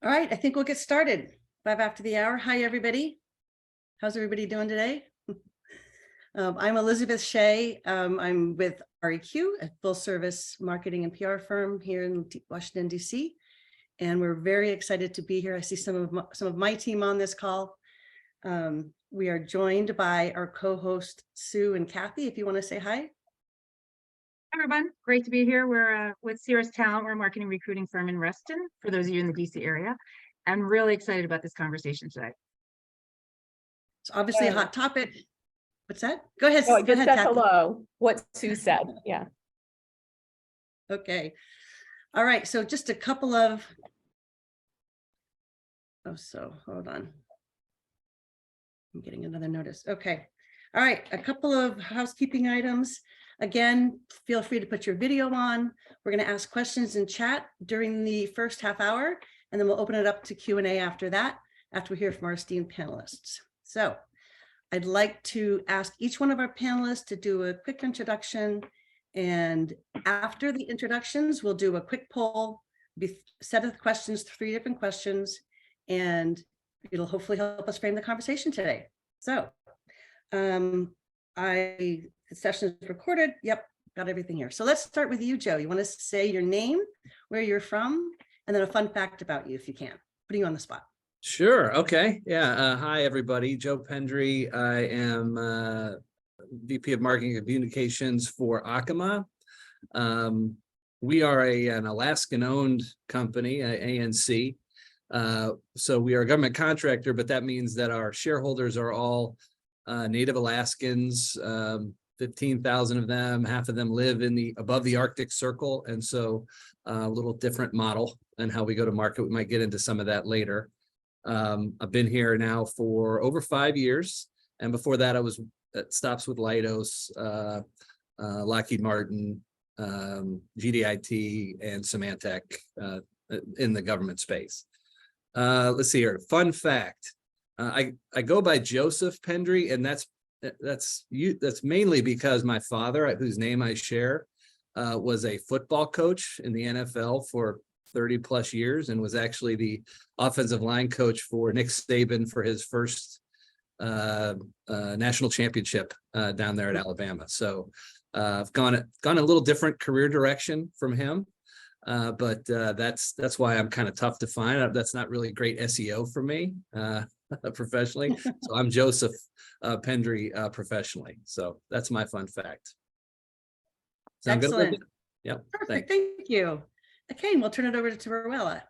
All right, I think we'll get started. 5 after the hour. Hi, everybody. How's everybody doing today? I'm Elizabeth Shea. I'm with REQ, a full service marketing and PR firm here in Washington, DC. And we're very excited to be here. I see some of my team on this call. We are joined by our co-host, Sue and Kathy, if you want to say hi. Hi, everyone. Great to be here. We're with Ceres Talent. We're a marketing recruiting firm in Reston, for those of you in the DC area. I'm really excited about this conversation today. It's obviously a hot topic. What's that? Go ahead. Oh, I just said Kathy. hello, what Sue said. Yeah. Okay. All right. So just a couple of, hold on. I'm getting another notice. Okay. All right. A couple of housekeeping items. Again, feel free to put your video on. We're going to ask questions in chat during the first half hour, and then we'll open it up to Q&A after that, after we hear from our esteemed panelists. So I'd like to ask each one of our panelists to do a quick introduction. And after the introductions, we'll do a quick poll, set of questions, 3 different questions, and it'll hopefully help us frame the conversation today. So the session is recorded. Yep, got everything here. So let's start with you, Joe. You want to say your name, where you're from, and then a fun fact about you, if you can. Putting you on the spot. Sure. Okay. Yeah. Hi, everybody. Joe Pendry. I am VP of Marketing and Communications for Akima. We are an Alaskan-owned company, ANC. So we are a government contractor, but that means that our shareholders are all Native Alaskans. 15,000 of them, half of them live above the Arctic Circle, and so a little different model and how we go to market. We might get into some of that later. I've been here now for over 5 years, and before that I was at stops with Leidos, Lockheed Martin, GDIT, and Symantec in the government space. Let's see here. Fun fact: I go by Joseph Pendry, and that's mainly because my father, whose name I share, was a football coach in the NFL for 30 plus years and was actually the offensive line coach for Nick Saban for his first national championship down there at Alabama. So I've gone a little different career direction from him, but that's why I'm kind of tough to find. That's not really great SEO for me professionally. So I'm Joseph Pendry professionally. So that's my fun fact. Sound excellent. Good? Yep. Perfect. Thank you. Okay, we'll turn it over to Roela.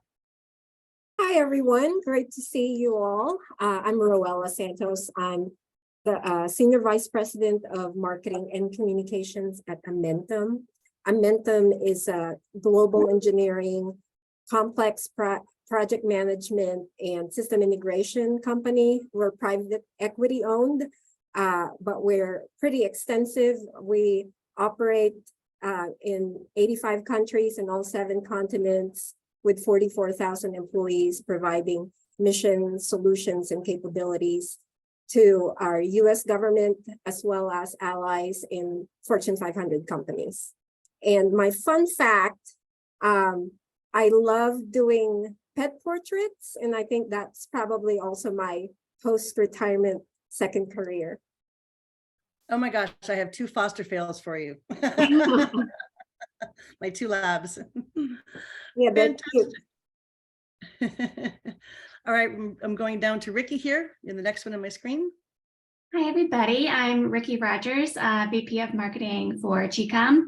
Hi, everyone. Great to see you all. I'm Roela Santos. I'm the Senior Vice President of Marketing and Communications at Amentum. Amentum is a global engineering, complex project management, and system integration company. We're private equity owned, but we're pretty extensive. We operate in 85 countries and all 7 continents with 44,000 employees, providing mission solutions and capabilities to our US government, as well as allies in Fortune 500 companies. And my fun fact, I love doing pet portraits, and I think that's probably also my post-retirement second career. Oh my gosh, I have 2 foster fails for you. My 2 labs. Yeah, that's cute. All right, I'm going down to Rikki here in the next one on my screen. Hi, everybody. I'm Rikki Rogers, VP of Marketing for GCOM.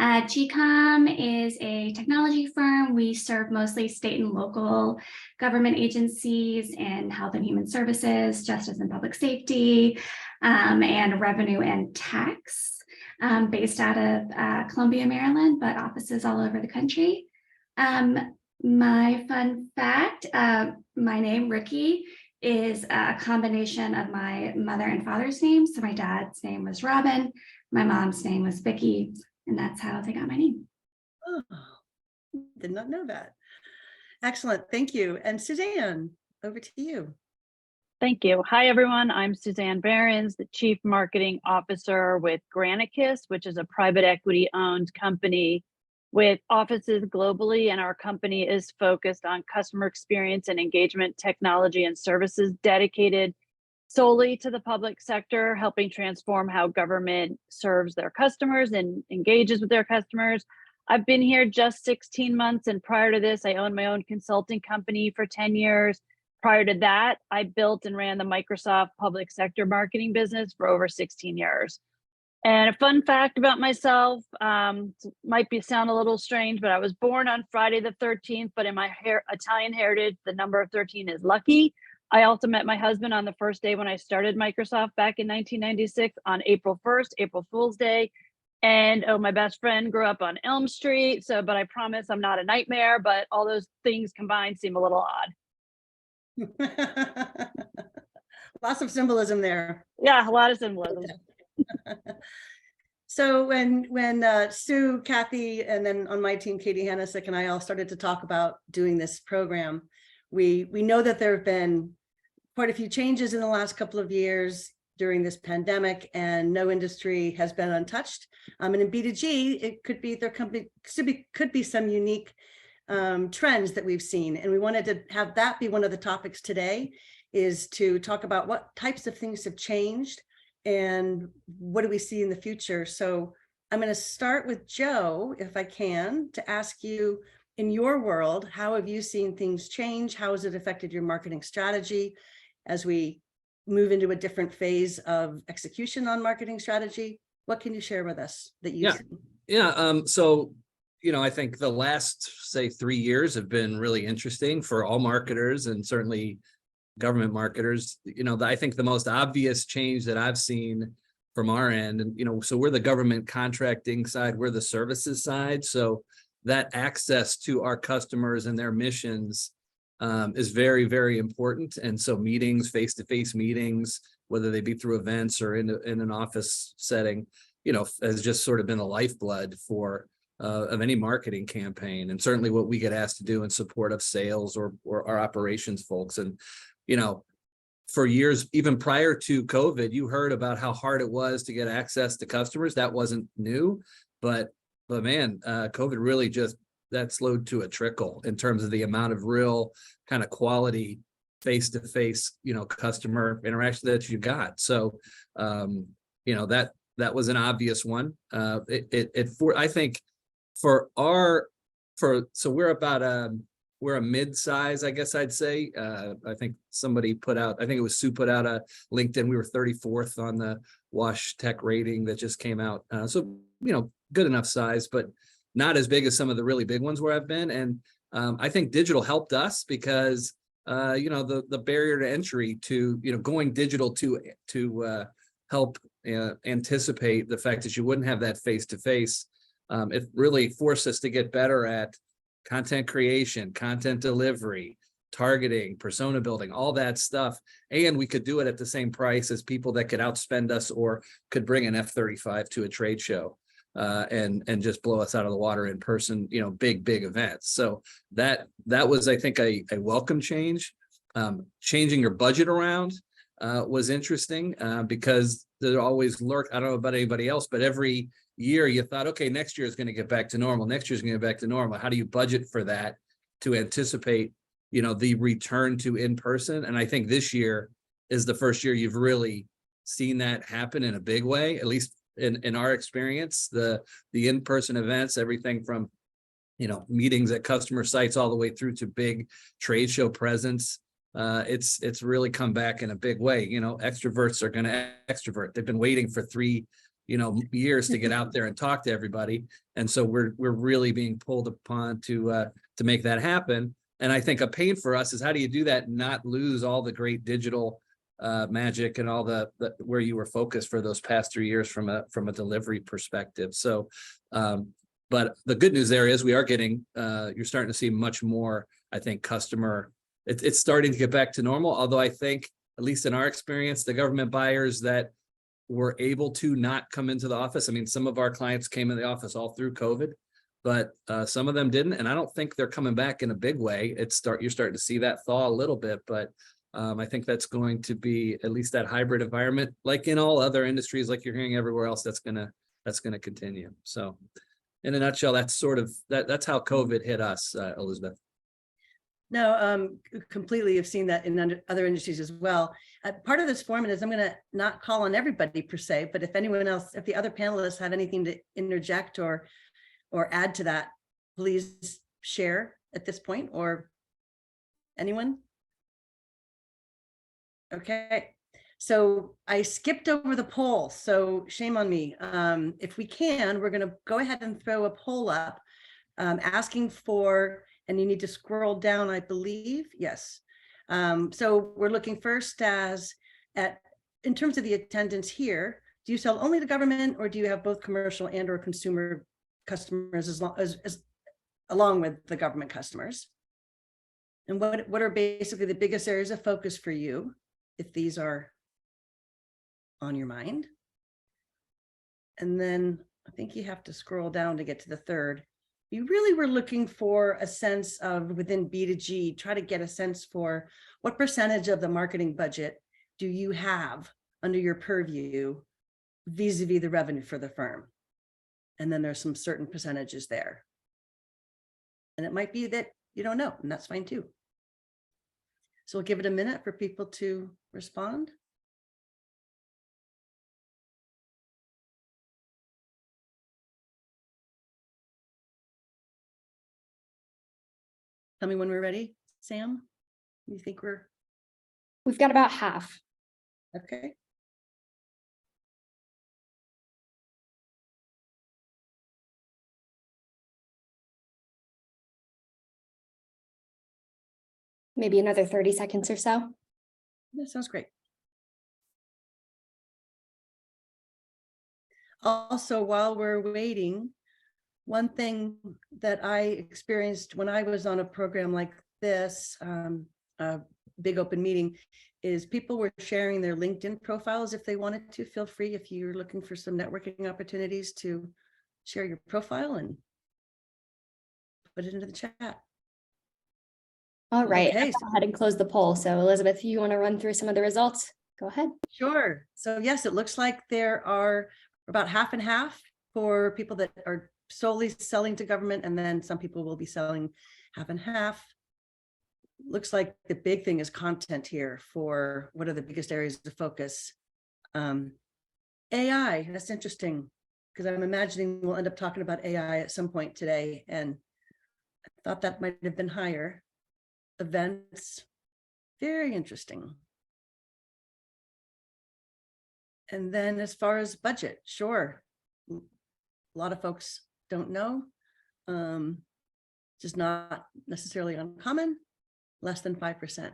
GCOM is a technology firm. We serve mostly state and local government agencies in health and human services, justice and public safety, and revenue and tax, based out of Columbia, Maryland, but offices all over the country. My fun fact, my name, Rikki, is a combination of my mother and father's names. So my dad's name was Robin, my mom's name was Vicky, and that's how they got my name. Oh, did not know that. Excellent, thank you. And Suzanne, over to you. Thank you. Hi, everyone. I'm Suzanne Behrens, the Chief Marketing Officer with Granicus, which is a private equity owned company with offices globally, and our company is focused on customer experience and engagement technology and services dedicated solely to the public sector, helping transform how government serves their customers and engages with their customers. I've been here just 16 months, and prior to this, I owned my own consulting company for 10 years. Prior to that, I built and ran the Microsoft public sector marketing business for over 16 years. And a fun fact about myself, might sound a little strange, but I was born on Friday the 13th, but in my Italian heritage, the number of 13 is lucky. I also met my husband on the first day when I started Microsoft back in 1996 on April 1st, April Fool's Day. And oh, my best friend grew up on Elm Street. So, but I promise I'm not a nightmare, but all those things combined seem a little odd. Lots of symbolism there. Yeah, a lot of symbolism. So when Sue, Kathy, and then on my team, Katie Hanasick and I all started to talk about doing this program, we know that there have been quite a few changes in the last couple of years during this pandemic, and no industry has been untouched. And in B2G, it could be could be some unique trends that we've seen, and we wanted to have that be one of the topics today, is to talk about what types of things have changed and what do we see in the future. So I'm going to start with Joe, if I can, to ask you, in your world, how have you seen things change? How has it affected your marketing strategy as we move into a different phase of execution on marketing strategy? What can you share with us that you've seen? Yeah. So, I think the last, say, 3 years have been really interesting for all marketers, and certainly government marketers. I think the most obvious change that I've seen from our end, and, so we're the government contracting side, we're the services side. So that access to our customers and their missions is very, very important. And so meetings, face-to-face meetings, whether they be through events or in an office setting, has just sort of been the lifeblood of any marketing campaign, and certainly what we get asked to do in support of sales or our operations folks. And, for years, even prior to COVID, you heard about how hard it was to get access to customers. That wasn't new, but man, COVID really that slowed to a trickle in terms of the amount of real kind of quality face-to-face, customer interaction that you got. So, that was an obvious one. I think so we're a mid-size, I guess I'd say. I think somebody I think it was Sue put out a LinkedIn. We were 34th on the Wash Tech rating that just came out. So, good enough size, but not as big as some of the really big ones where I've been. And I think digital helped us because, the barrier to entry to, going digital to help anticipate the fact that you wouldn't have that face-to-face. It really forced us to get better at content creation, content delivery, targeting, persona building, all that stuff. And we could do it at the same price as people that could outspend us or could bring an F-35 to a trade show and just blow us out of the water in person, big events. So that was, I think, a welcome change. Changing your budget around was interesting because there always I don't know about anybody else, but every year you thought, okay, next year is going to get back to normal. Next year is going to get back to normal. How do you budget for that to anticipate, the return to in-person? And I think this year is the first year you've really seen that happen in a big way, at least in our experience. The in-person events, everything from, meetings at customer sites all the way through to big trade show presence. It's really come back in a big way. Extroverts are going to extrovert. They've been waiting for 3 years to get out there and talk to everybody. And so we're really being pulled upon to make that happen. And I think a pain for us is, how do you do that and not lose all the great digital magic and all the where you were focused for those past 3 years from a delivery perspective. So, but the good news there is we are getting, you're starting to see much more, I think, customer, it's starting to get back to normal. Although I think, at least in our experience, the government buyers that were able to not come into the office. I mean, some of our clients came in the office all through COVID, but some of them didn't. And I don't think they're coming back in a big way. You're starting to see that thaw a little bit, but I think that's going to be at least that hybrid environment, like in all other industries, like you're hearing everywhere else, that's gonna continue. So in a nutshell, that's sort of, that's how COVID hit us, Elizabeth. No, completely. Have seen that in other industries as well. Part of this format is I'm going to not call on everybody per se, but if anyone else, if the other panelists have anything to interject or add to that, please share at this point, or anyone. Okay, so I skipped over the poll, so shame on me. If we can, we're going to go ahead and throw a poll up asking for, and you need to scroll down, I believe. Yes. So we're looking first in terms of the attendance here, do you sell only to government, or do you have both commercial and or consumer customers as along with the government customers? And what are basically the biggest areas of focus for you, if these are on your mind? And then I think you have to scroll down to get to the third. You really were looking for a sense of, within B2G, try to get a sense for what percentage of the marketing budget do you have under your purview vis-a-vis the revenue for the firm? And then there's some certain percentages there. And it might be that you don't know, and that's fine too. So we'll give it a minute for people to respond. Tell me when we're ready. Sam, you think We've got about half. okay? Maybe another 30 seconds or so. That sounds great. Also, while we're waiting, one thing that I experienced when I was on a program like this, a big open meeting, is people were sharing their LinkedIn profiles if they wanted to. Feel free, if you're looking for some networking opportunities, to share your profile and put it into the chat. All right, Okay. I'll go ahead and close the poll. So Elizabeth, you want to run through some of the results? Go ahead. Sure. So yes, it looks like there are about half and half for people that are solely selling to government, and then some people will be selling half and half. Looks like the big thing is content here for what are the biggest areas of focus. AI, that's interesting, because I'm imagining we'll end up talking about AI at some point today, and I thought that might have been higher. Events, very interesting. And then as far as budget, sure, a lot of folks don't know, just not necessarily uncommon, less than 5%.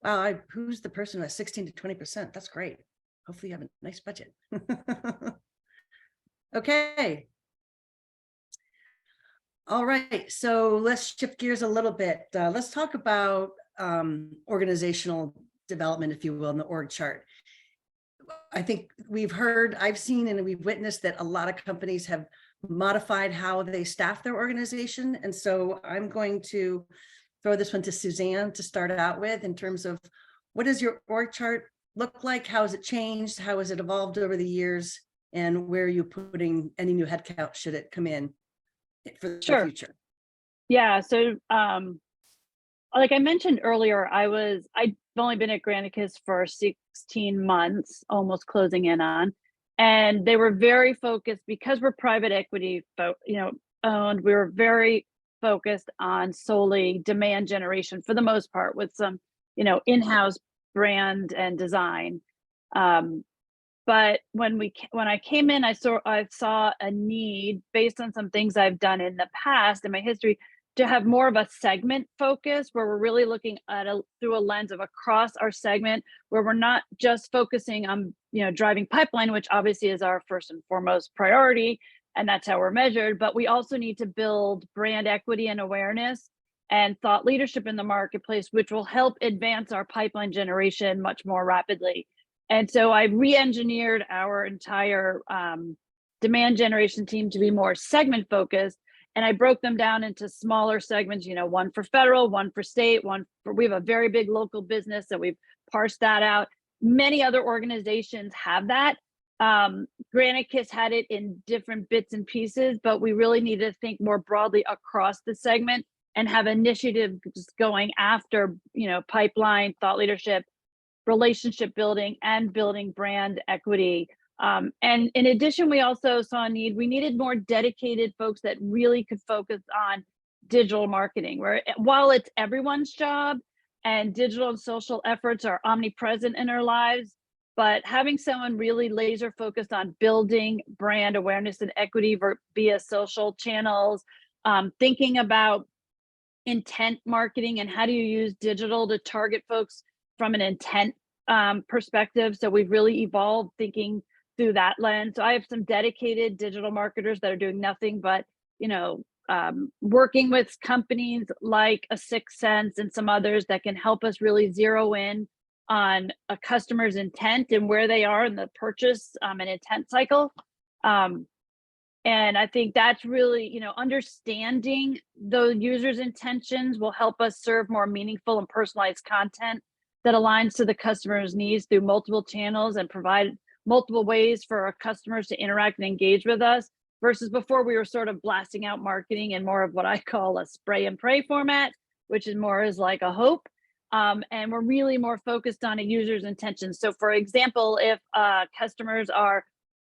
Wow, who's the person who has 16 to 20%? That's great. Hopefully you have a nice budget. Okay. All right, so let's shift gears a little bit. Let's talk about organizational development, if you will, in the org chart. I think I've seen and we've witnessed that a lot of companies have modified how they staff their organization. And so I'm going to throw this one to Suzanne to start out with, in terms of what does your org chart look like? How has it changed? How has it evolved over the years? And where are you putting any new headcount should it come in for the future? Yeah, so like I mentioned earlier, I've only been at Granicus for 16 months, almost closing in on, and they were very focused, because we're private equity owned. We were very focused on solely demand generation for the most part, with some in-house brand and design. But when I came in, I saw a need, based on some things I've done in the past in my history, to have more of a segment focus, where we're really looking at through a lens of across our segment, where we're not just focusing on driving pipeline, which obviously is our first and foremost priority, and that's how we're measured. But we also need to build brand equity and awareness and thought leadership in the marketplace, which will help advance our pipeline generation much more rapidly. And so I re-engineered our entire demand generation team to be more segment focused. And I broke them down into smaller segments, one for federal, one for state, we have a very big local business that we've parsed that out. Many other organizations have that. Granicus had it in different bits and pieces, but we really need to think more broadly across the segment and have initiatives going after, pipeline, thought leadership, relationship building, and building brand equity. And in addition, we also saw a need, we needed more dedicated folks that really could focus on digital marketing, where while it's everyone's job and digital and social efforts are omnipresent in our lives, but having someone really laser focused on building brand awareness and equity via social channels, thinking about intent marketing and how do you use digital to target folks from an intent perspective. So we've really evolved thinking through that lens. So I have some dedicated digital marketers that are doing nothing but, working with companies like a Sixth Sense and some others that can help us really zero in on a customer's intent and where they are in the purchase and intent cycle. And I think that's really, understanding the user's intentions will help us serve more meaningful and personalized content that aligns to the customer's needs through multiple channels and provide multiple ways for our customers to interact and engage with us, versus before we were sort of blasting out marketing in more of what I call a spray and pray format, which is more as like a hope. And we're really more focused on a user's intentions. So for example, if customers are,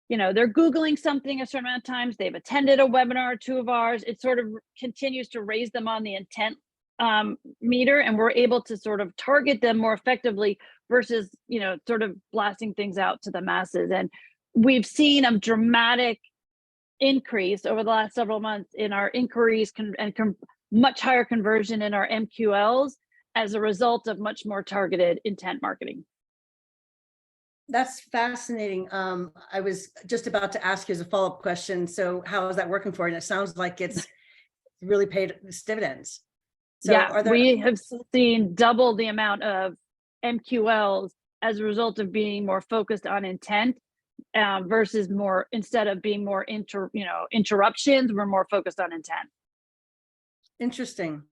they're Googling something a certain amount of times, they've attended a webinar or two of ours, it sort of continues to raise them on the intent meter, and we're able to sort of target them more effectively versus, sort of blasting things out to the masses. And we've seen a dramatic increase over the last several months in our inquiries and much higher conversion in our MQLs as a result of much more targeted intent marketing. That's fascinating. I was just about to ask you as a follow-up question. So how is that working for you? And it sounds like it's really paid its dividends. So yeah, we have seen double the amount of MQLs as a result of being more focused on intent versus more, instead of being more interruptions, we're more focused on intent. Interesting.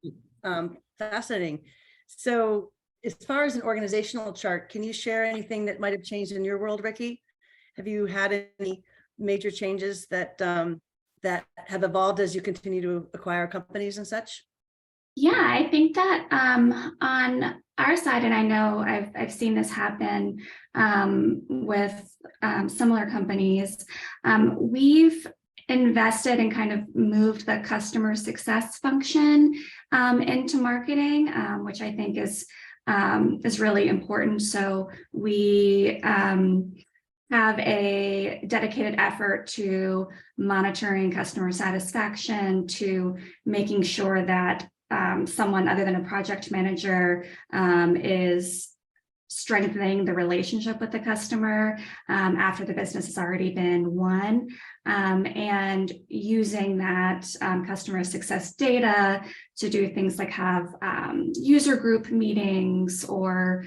Fascinating. So as far as an organizational chart, can you share anything that might have changed in your world, Rikki? Have you had any major changes that that have evolved as you continue to acquire companies and such? Yeah, I think that on our side, and I know I've seen this happen with similar companies, we've invested and kind of moved the customer success function into marketing, which I think is really important. So we have a dedicated effort to monitoring customer satisfaction, to making sure that someone other than a project manager is strengthening the relationship with the customer after the business has already been won, and using that customer success data to do things like have user group meetings or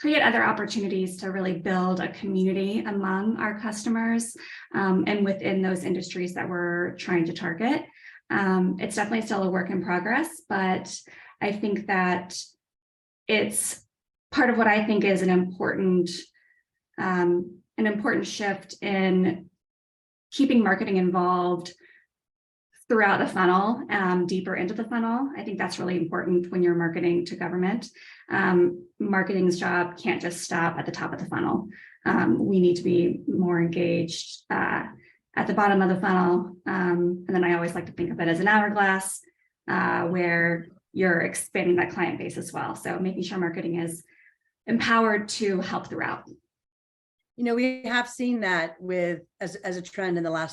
create other opportunities to really build a community among our customers and within those industries that we're trying to target. It's definitely still a work in progress, but I think that it's part of what I think is an important shift in keeping marketing involved throughout the funnel, deeper into the funnel. I think that's really important when you're marketing to government. Marketing's job can't just stop at the top of the funnel. We need to be more engaged at the bottom of the funnel. And then I always like to think of it as an hourglass where you're expanding that client base as well. So making sure marketing is empowered to help throughout. We have seen that as a trend in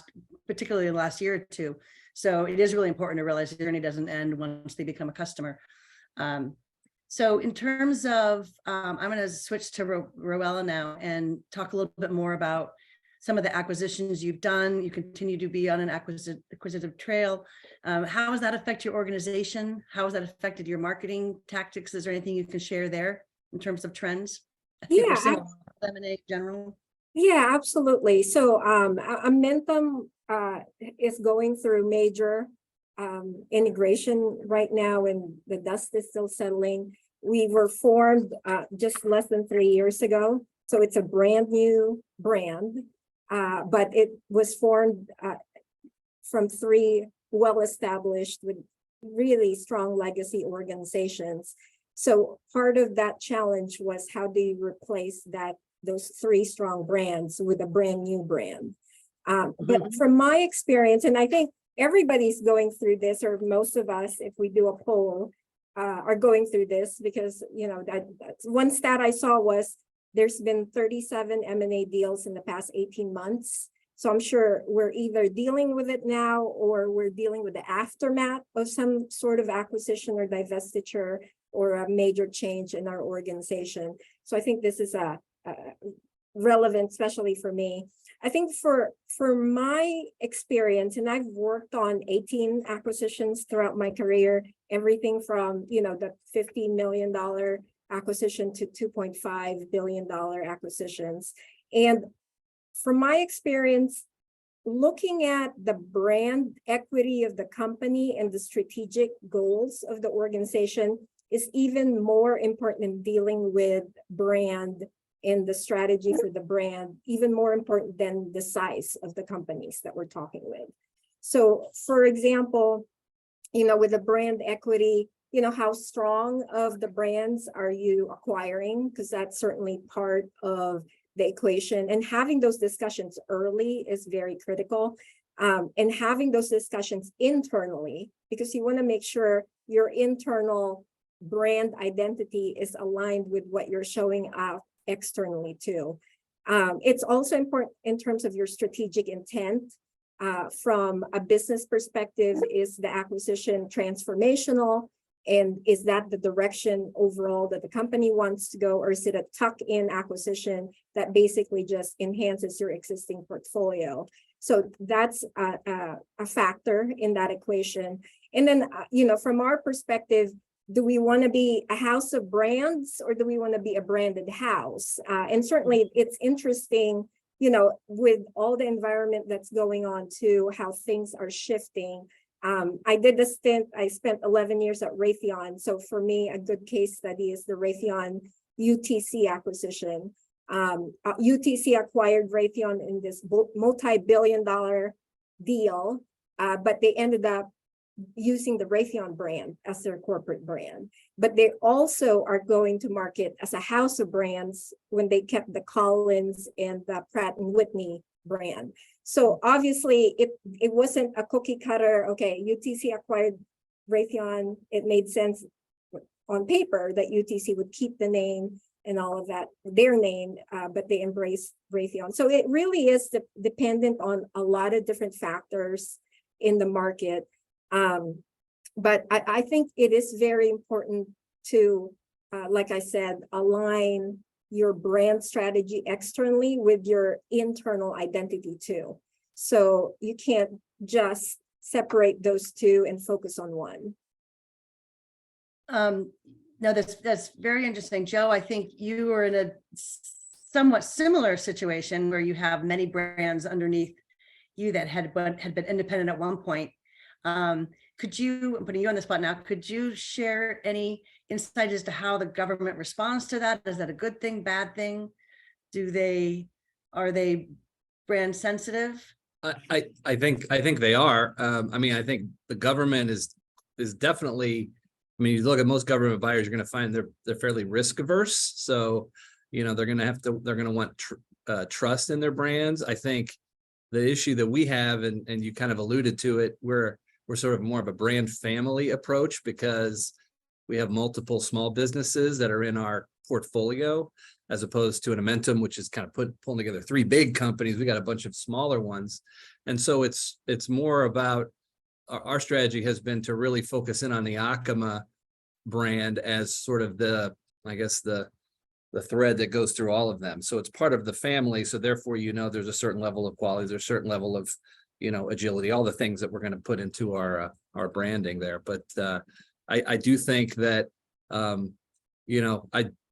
particularly the last year or two. So it is really important to realize the journey doesn't end once they become a customer. So in terms of, I'm going to switch to Roela now and talk a little bit more about some of the acquisitions you've done. You continue to be on an acquisitive trail. How does that affect your organization? How has that affected your marketing tactics? Is there anything you can share there in terms of trends? I think we're similar to M&A in general. Yeah, absolutely. So Amentum is going through major integration right now, and the dust is still settling. We were formed just less than 3 years ago. So it's a brand new brand, but it was formed from three well-established with really strong legacy organizations. So part of that challenge was how do you replace those three strong brands with a brand new brand? But from my experience, and I think everybody's going through this, or most of us, if we do a poll, are going through this because, you know, that's one stat I saw was there's been 37 M&A deals in the past 18 months. So I'm sure we're either dealing with it now or we're dealing with the aftermath of some sort of acquisition or divestiture or a major change in our organization. So I think this is relevant, especially for me. I think for my experience, and I've worked on 18 acquisitions throughout my career, everything from, you know, the $50 million acquisition to $2.5 billion acquisitions. And from my experience, looking at the brand equity of the company and the strategic goals of the organization is even more important in dealing with brand and the strategy for the brand, even more important than the size of the companies that we're talking with. So for example, you know, with the brand equity, you know, how strong of the brands are you acquiring? Because that's certainly part of the equation, and having those discussions early is very critical. And having those discussions internally, because you want to make sure your internal brand identity is aligned with what you're showing out externally too. It's also important in terms of your strategic intent. From a business perspective, is the acquisition transformational? And is that the direction overall that the company wants to go? Or is it a tuck-in acquisition that basically just enhances your existing portfolio? So that's a factor in that equation. And then, you know, from our perspective, do we want to be a house of brands or do we want to be a branded house? And certainly it's interesting, you know, with all the environment that's going on too, how things are shifting. I did a stint, I spent 11 years at Raytheon. So for me, a good case study is the Raytheon UTC acquisition. UTC acquired Raytheon in this multi-billion-dollar deal, but they ended up using the Raytheon brand as their corporate brand. But they also are going to market as a house of brands when they kept the Collins and the Pratt & Whitney brand. So obviously it wasn't a cookie cutter, okay, UTC acquired Raytheon, it made sense on paper that UTC would keep the name and all of that, their name, but they embraced Raytheon. So it really is dependent on a lot of different factors in the market. But I think it is very important to, like I said, align your brand strategy externally with your internal identity too. So you can't just separate those two and focus on one. No, that's very interesting. Joe, I think you are in a somewhat similar situation where you have many brands underneath you that had been independent at one point. Could you, I'm putting you on the spot now, could you share any insight as to how the government responds to that? Is that a good thing, bad thing? Are they brand sensitive? I think they are. I mean, I think the government is definitely, I mean, you look at most government buyers, you're going to find they're fairly risk averse. So, you know, they're going to want trust in their brands. I think the issue that we have, and you kind of alluded to it, we're sort of more of a brand family approach because we have multiple small businesses that are in our portfolio, as opposed to an Amentum, which is kind of pulling together three big companies. We got a bunch of smaller ones. And so it's more about our strategy has been to really focus in on the Akima brand as sort of the thread that goes through all of them. So it's part of the family. So therefore, you know, there's a certain level of quality, there's a certain level of, you know, agility, all the things that we're going to put into our branding there. But I do think that, you know,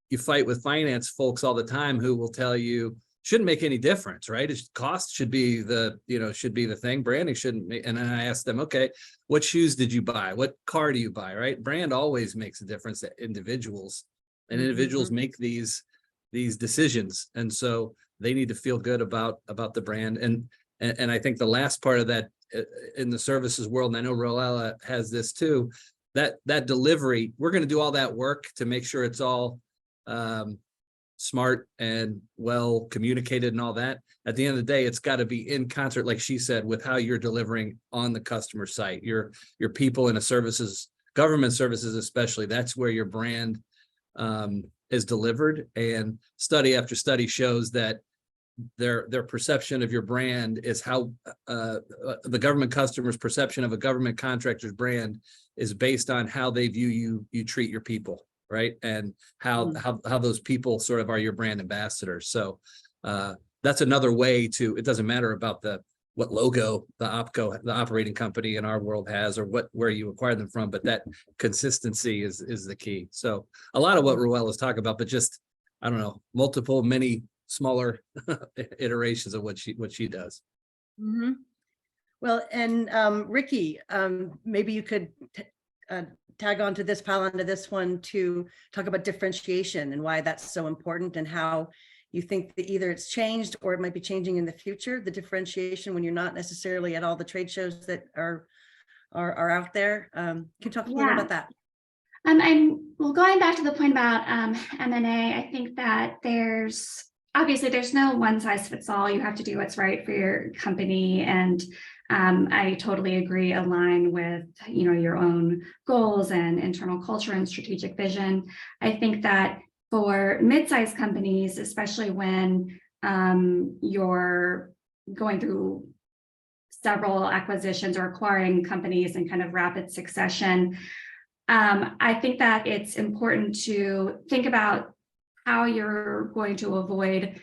you fight with finance folks all the time who will tell you shouldn't make any difference, right? Cost should be the thing. Branding shouldn't make, and then I asked them, okay, what shoes did you buy? What car do you buy, right? Brand always makes a difference to individuals, and individuals make these these decisions. And so they need to feel good about the brand. And I think the last part of that in the services world, and I know Roela has this too, that delivery, we're going to do all that work to make sure it's all smart and well communicated and all that. At the end of the day, it's got to be in concert, like she said, with how you're delivering on the customer site, your people in a services, government services especially. That's where your brand is delivered. And study after study shows that their perception of your brand is how the government customer's perception of a government contractor's brand is based on how they view you treat your people, right? And how those people sort of are your brand ambassadors. So that's another way to, it doesn't matter about what logo the operating company in our world has, or where you acquire them from, but that consistency is the key. So a lot of what Roela is talking about, but just, I don't know, many smaller iterations of what she does. Mm-hmm. Well, and Rikki, maybe you could tag on to this, pile onto this one to talk about differentiation and why that's so important, and how you think that either it's changed or it might be changing in the future, the differentiation when you're not necessarily at all the trade shows that are out there. Can you talk a little bit about that? Well, going back to the point about M&A, I think that there's no one size fits all. You have to do what's right for your company, and I totally agree, align with your own goals and internal culture and strategic vision. I think that for mid-sized companies, especially when you're going through several acquisitions or acquiring companies in kind of rapid succession, I think that it's important to think about how you're going to avoid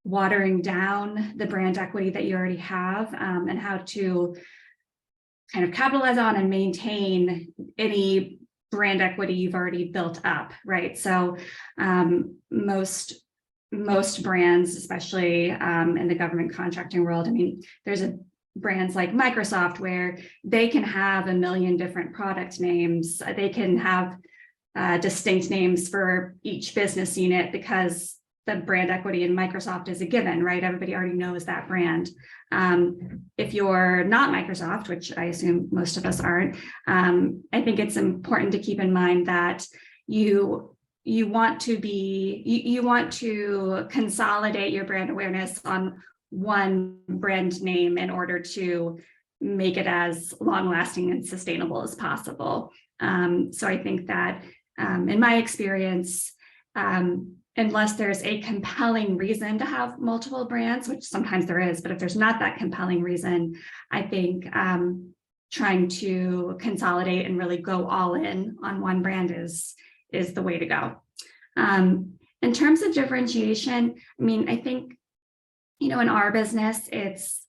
watering down the brand equity that you already have, and how to kind of capitalize on and maintain any brand equity you've already built up, right? So most brands, especially in the government contracting world, I mean, there's brands like Microsoft where they can have 1 million different product names. They can have distinct names for each business unit because the brand equity in Microsoft is a given, right? Everybody already knows that brand. If you're not Microsoft, which I assume most of us aren't, I think it's important to keep in mind that you want to consolidate your brand awareness on one brand name in order to make it as long-lasting and sustainable as possible. So I think that in my experience, unless there's a compelling reason to have multiple brands, which sometimes there is, but if there's not that compelling reason, I think trying to consolidate and really go all in on one brand is the way to go. In terms of differentiation, I mean, I think, in our business, it's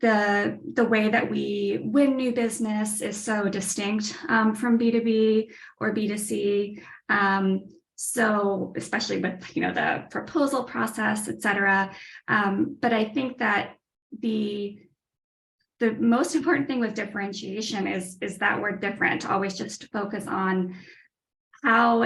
the way that we win new business is so distinct from B2B or B2C. So especially with, the proposal process, et cetera. But I think that the most important thing with differentiation is that we're different. Always just focus on how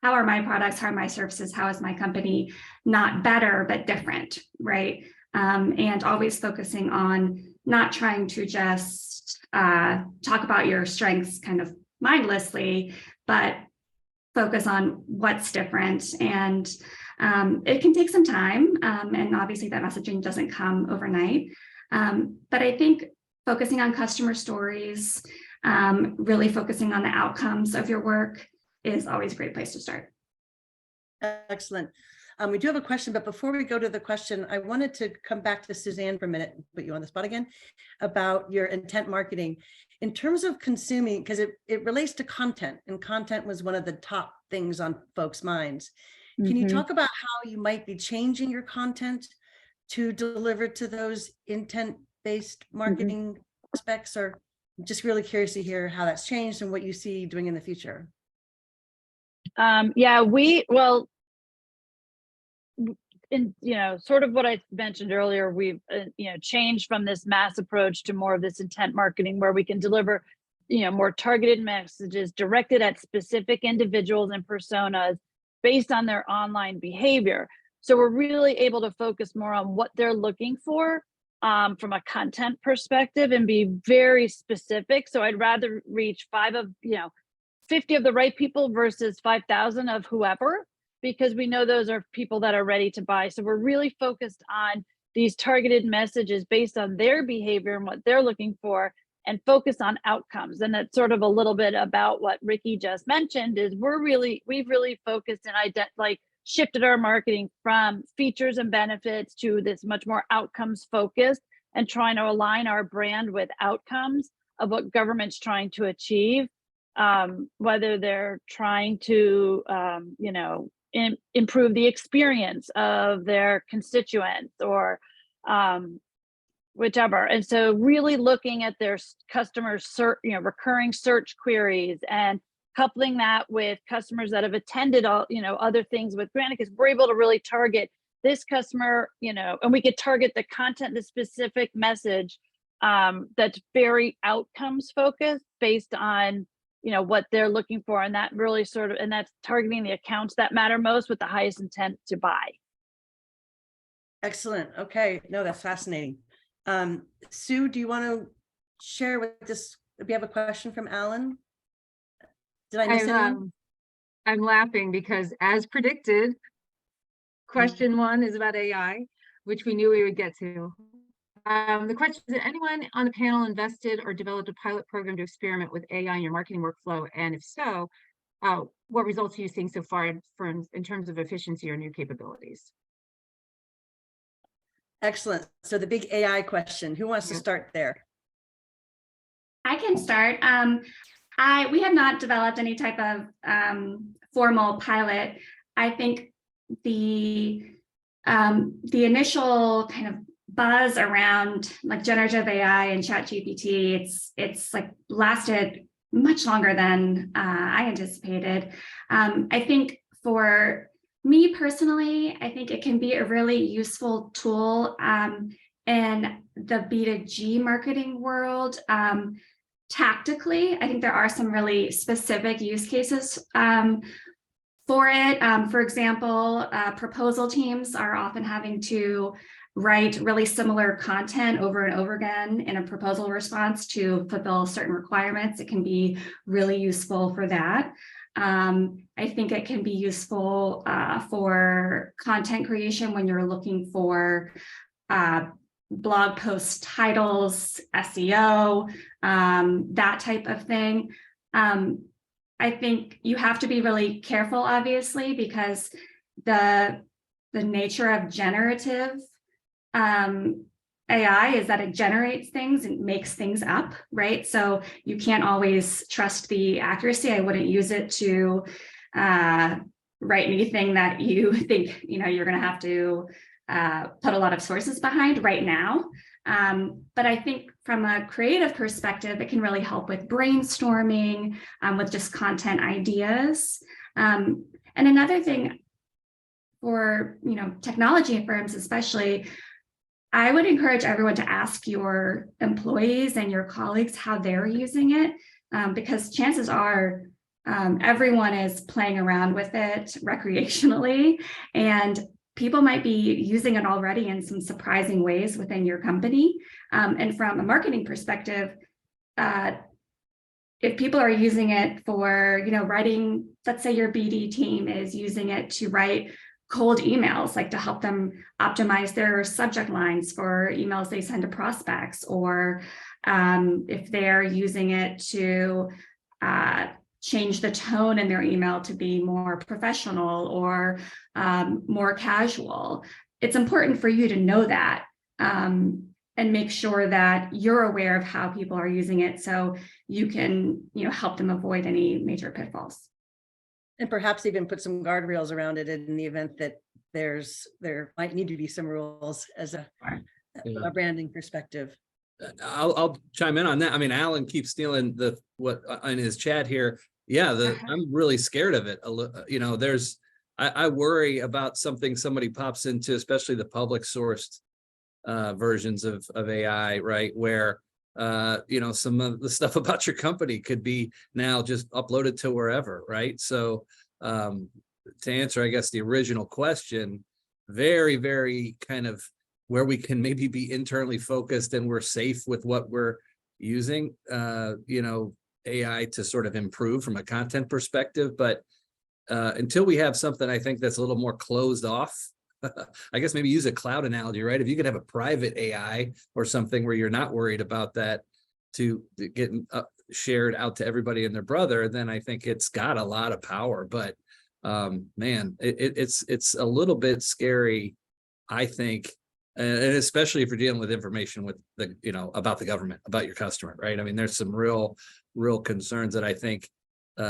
are my products, how are my services, how is my company not better, but different, right? And always focusing on not trying to just talk about your strengths kind of mindlessly, but focus on what's different. And it can take some time, and obviously that messaging doesn't come overnight. But I think focusing on customer stories, really focusing on the outcomes of your work is always a great place to start. Excellent. We do have a question, but before we go to the question, I wanted to come back to Suzanne for a minute, put you on the spot again, about your intent marketing. In terms of consuming, because it relates to content, and content was one of the top things on folks' minds. Can you talk about how you might be changing your content to deliver to those intent-based marketing aspects? Or I'm just really curious to hear how that's changed and what you see doing in the future. In sort of what I mentioned earlier, we've changed from this mass approach to more of this intent marketing, where we can deliver more targeted messages directed at specific individuals and personas based on their online behavior. So we're really able to focus more on what they're looking for from a content perspective and be very specific. So I'd rather reach 50 of the right people versus 5,000 of whoever, because we know those are people that are ready to buy. So we're really focused on these targeted messages based on their behavior and what they're looking for, and focus on outcomes. And that's sort of a little bit about what Rikki just mentioned, is we've really focused and shifted our marketing from features and benefits to this much more outcomes focused, and trying to align our brand with outcomes of what government's trying to achieve, whether they're trying to, improve the experience of their constituents or whichever. And so really looking at their customers, recurring search queries, and coupling that with customers that have attended all, other things with Granicus, we're able to really target this customer, and we could target the content, the specific message that's very outcomes focused based on, what they're looking for. And that really and that's targeting the accounts that matter most with the highest intent to buy. Excellent. Okay. No, that's fascinating. Sue, do you want to share with this? We have a question from Alan. Did I miss anything? I'm laughing because, as predicted, question 1 is about AI, which we knew we would get to. The question is, anyone on the panel invested or developed a pilot program to experiment with AI in your marketing workflow? And if so, what results are you seeing so far in terms of efficiency or new capabilities? Excellent. So the big AI question, who wants to start there? I can start. We have not developed any type of formal pilot. I think the initial kind of buzz around like generative AI and ChatGPT, it's like lasted much longer than I anticipated. I think for me personally, I think it can be a really useful tool in the B2G marketing world. Tactically, I think there are some really specific use cases for it. For example, proposal teams are often having to write really similar content over and over again in a proposal response to fulfill certain requirements. It can be really useful for that. I think it can be useful for content creation when you're looking for blog post titles, SEO, that type of thing. I think you have to be really careful, obviously, because the nature of generative AI is that it generates things and makes things up, right? So you can't always trust the accuracy. I wouldn't use it to write anything that you think you're going to have to put a lot of sources behind right now. But I think from a creative perspective, it can really help with brainstorming, with just content ideas. And another thing for technology firms especially, I would encourage everyone to ask your employees and your colleagues how they're using it, because chances are everyone is playing around with it recreationally, and people might be using it already in some surprising ways within your company. And from a marketing perspective, if people are using it for, writing, let's say your BD team is using it to write cold emails, like to help them optimize their subject lines for emails they send to prospects, or if they're using it to change the tone in their email to be more professional or more casual. It's important for you to know that and make sure that you're aware of how people are using it, so you can help them avoid any major pitfalls. And perhaps even put some guardrails around it in the event that there might need to be some rules as a branding perspective. I'll chime in on that. I mean, Alan keeps stealing what in his chat here. Yeah, I'm really scared of it. I worry about somebody pops into, especially the public sourced versions of AI, right? Where some of the stuff about your company could be now just uploaded to wherever, right? So to answer, I guess, the original question, very, very kind of where we can maybe be internally focused and we're safe with what we're using, you know, AI to sort of improve from a content perspective. But until we have something, I think that's a little more closed off. I guess maybe use a cloud analogy, right? If you could have a private AI or something where you're not worried about that to get shared out to everybody and their brother, then I think it's got a lot of power. But man, it's a little bit scary, I think, and especially if you're dealing with information with the, you know, about the government, about your customer, right? I mean, there's some real concerns that I think, you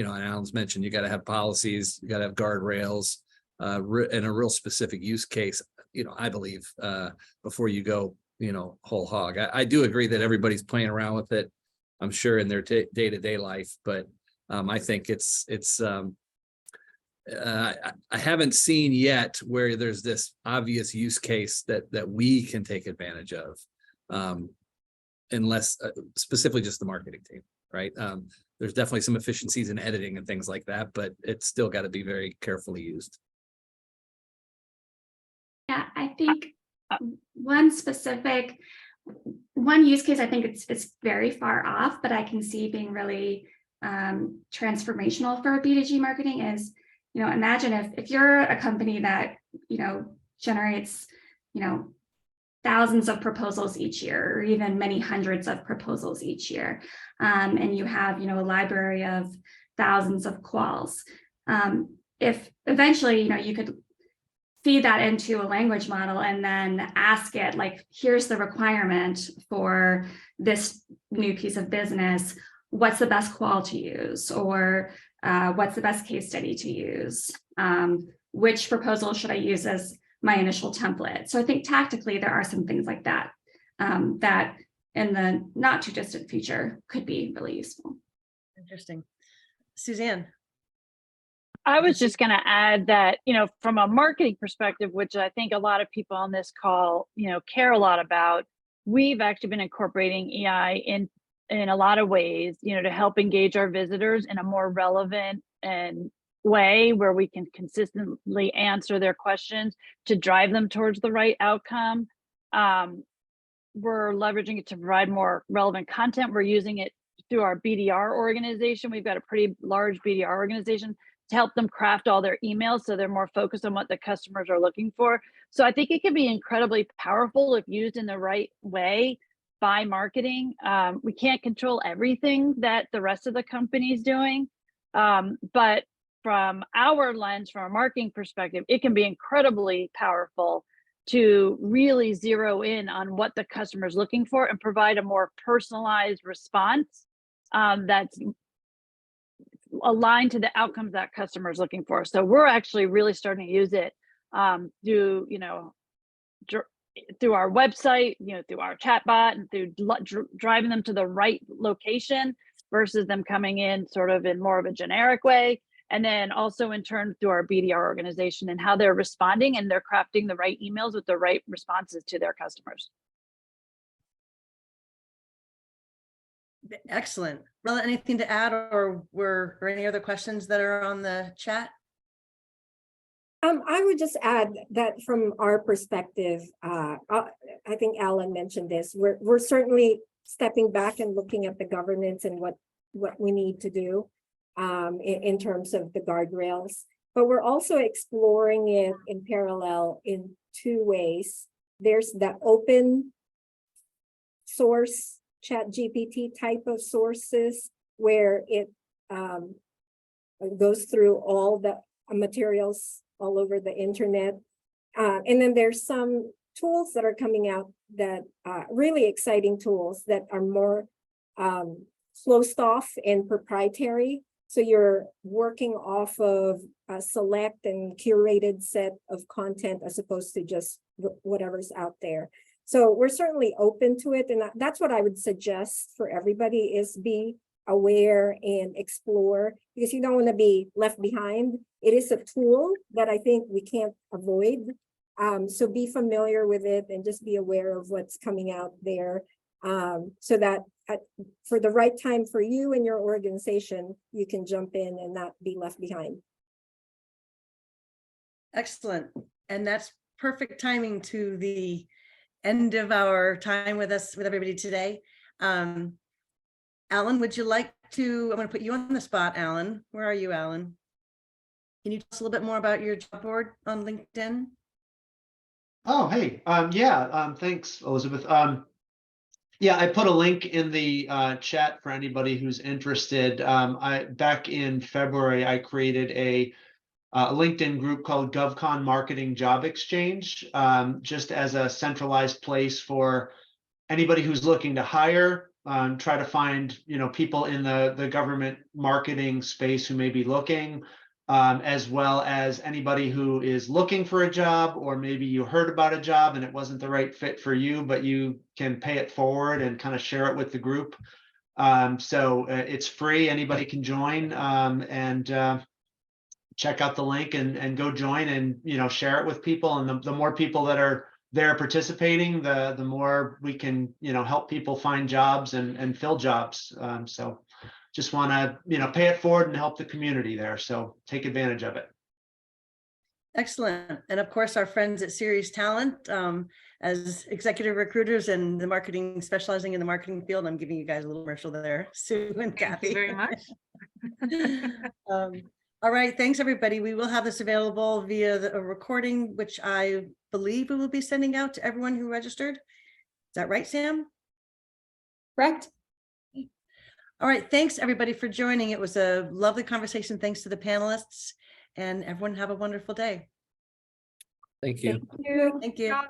know, and Alan's mentioned, you got to have policies, you got to have guardrails, and a real specific use case, you know, I believe, before you go, you know, whole hog. I do agree that everybody's playing around with it, I'm sure, in their day-to-day life, but I think I haven't seen yet where there's this obvious use case that we can take advantage of, unless specifically just the marketing team, right? There's definitely some efficiencies in editing and things like that, but it's still got to be very carefully used. Yeah, I think one use case, I think it's very far off, but I can see being really transformational for B2G marketing is, you know, imagine if you're a company that, you know, generates, you know, thousands of proposals each year, or even many hundreds of proposals each year, and you have, you know, a library of thousands of quals. If eventually, you know, you could feed that into a language model and then ask it, like, here's the requirement for this new piece of business, what's the best qual to use, or what's the best case study to use? Which proposal should I use as my initial template? So I think tactically there are some things like that that in the not too distant future could be really useful. Interesting. Suzanne. I was just going to add that, you know, from a marketing perspective, which I think a lot of people on this call, you know, care a lot about, we've actually been incorporating AI in a lot of ways, you know, to help engage our visitors in a more relevant and way where we can consistently answer their questions to drive them towards the right outcome. We're leveraging it to provide more relevant content. We're using it through our BDR organization. We've got a pretty large BDR organization to help them craft all their emails so they're more focused on what the customers are looking for. So I think it can be incredibly powerful if used in the right way by marketing. We can't control everything that the rest of the company is doing, but from our lens, from a marketing perspective, it can be incredibly powerful to really zero in on what the customer is looking for and provide a more personalized response that's aligned to the outcomes that customer is looking for. So we're actually really starting to use it through, you know, through our website, you know, through our chatbot, and through driving them to the right location versus them coming in sort of in more of a generic way. And then also in turn through our BDR organization and how they're responding and they're crafting the right emails with the right responses to their customers. Excellent. Roela, anything to add, or any other questions that are on the chat? I would just add that from our perspective, I think Alan mentioned this, we're certainly stepping back and looking at the governance and what we need to do in terms of the guardrails, but we're also exploring it in parallel in two ways. There's the open source ChatGPT type of sources where it goes through all the materials all over the internet. And then there's some tools that are coming out that really exciting tools that are more closed off and proprietary. So you're working off of a select and curated set of content as opposed to just whatever's out there. So we're certainly open to it. And that's what I would suggest for everybody is be aware and explore, because you don't want to be left behind. It is a tool that I think we can't avoid. So be familiar with it and just be aware of what's coming out there, so that for the right time for you and your organization, you can jump in and not be left behind. Excellent. And that's perfect timing to the end of our time with us, with everybody today. Alan, would you like to, I'm going to put you on the spot, Alan. Where are you, Alan? Can you tell us a little bit more about your job board on LinkedIn? Oh, hey, yeah, thanks, Elizabeth. Yeah, I put a link in the chat for anybody who's interested. Back in February, I created a LinkedIn group called GovCon Marketing Job Exchange, just as a centralized place for anybody who's looking to hire, try to find, people in the government marketing space who may be looking, as well as anybody who is looking for a job, or maybe you heard about a job and it wasn't the right fit for you, but you can pay it forward and kind of share it with the group. So it's free, anybody can join, and check out the link and go join and, share it with people. And the more people that are there participating, the more we can, help people find jobs and fill jobs. So just want to, pay it forward and help the community there. So take advantage of it. Excellent. And of course, our friends at Ceres Talent, as executive recruiters and the marketing, specializing in the marketing field, I'm giving you guys a little commercial there, Sue and Kathy. Thank you very much. All right, thanks, everybody. We will have this available via a recording, which I believe we will be sending out to everyone who registered. Is that right, Sam? Correct? All right, thanks, everybody, for joining. It was a lovely conversation. Thanks to the panelists, and everyone have a wonderful day. Thank you. Thank you. Thank you. Yeah.